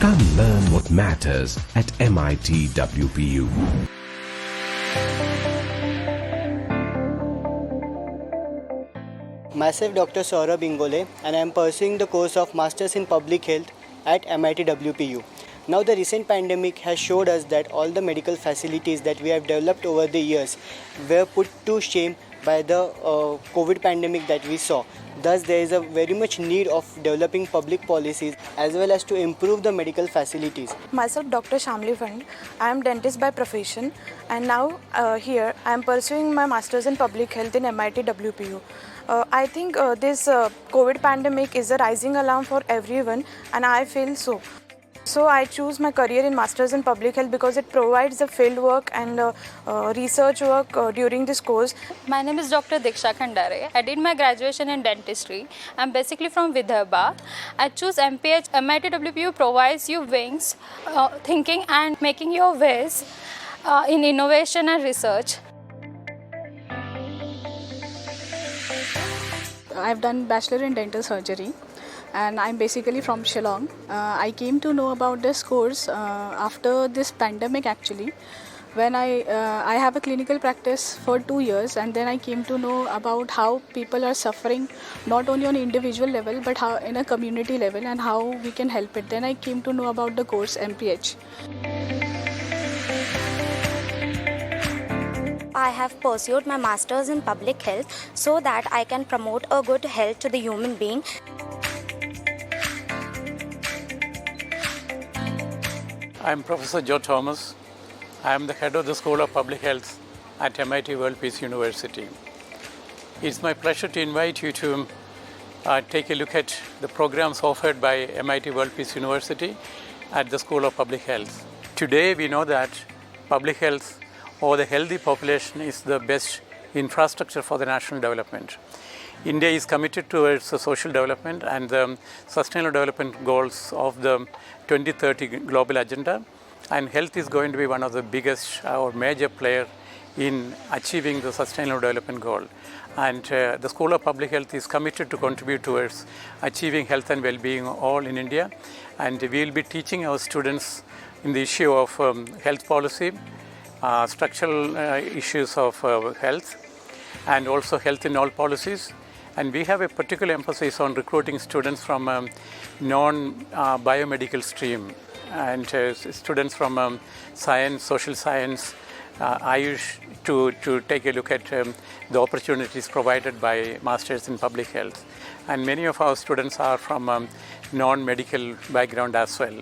Come learn what matters at MIT WPU. Myself Dr. Saurabh Ingole, and I am pursuing the course of Masters in Public Health at MIT WPU. Now the recent pandemic has showed us that all the medical facilities that we have developed over the years were put to shame by the COVID pandemic that we saw. Thus there is a very much need of developing public policies as well as to improve the medical facilities. Myself Dr. Shamli Fund. I am dentist by profession, and now here I am pursuing my Masters in Public Health in MIT WPU. I think this COVID pandemic is a rising alarm for everyone, and I feel so. So I choose my career in Masters in Public Health because it provides the field work and research work during this course. My name is Dr. Diksha Khandare. I did my graduation in dentistry. I'm basically from Vidarbha. I choose MPH. MIT WPU provides you wings, thinking and making your ways in innovation and research. I've done Bachelor in Dental Surgery, and I'm basically from Shillong. I came to know about this course after this pandemic actually, when I have a clinical practice for 2 years, and then I came to know about how people are suffering not only on individual level but how in a community level and how we can help it. Then I came to know about the course MPH. I have pursued my Masters in Public Health so that I can promote a good health to the human being. I'm Professor Joe Thomas. I am the head of the School of Public Health at MIT World Peace University. It's my pleasure to invite you to take a look at the programs offered by MIT World Peace University at the School of Public Health. Today we know that public health or the healthy population is the best infrastructure for the national development. India is committed towards the social development and the sustainable development goals of the 2030 global agenda, and health is going to be one of the biggest or major player in achieving the sustainable development goal. And the School of Public Health is committed to contribute towards achieving health and well-being all in India, and we will be teaching our students in the issue of health policy, structural issues of health, and also health in all policies. And we have a particular emphasis on recruiting students from non-biomedical stream and students from science, social science, Ayush to take a look at the opportunities provided by Masters in Public Health. And many of our students are from non-medical background as well.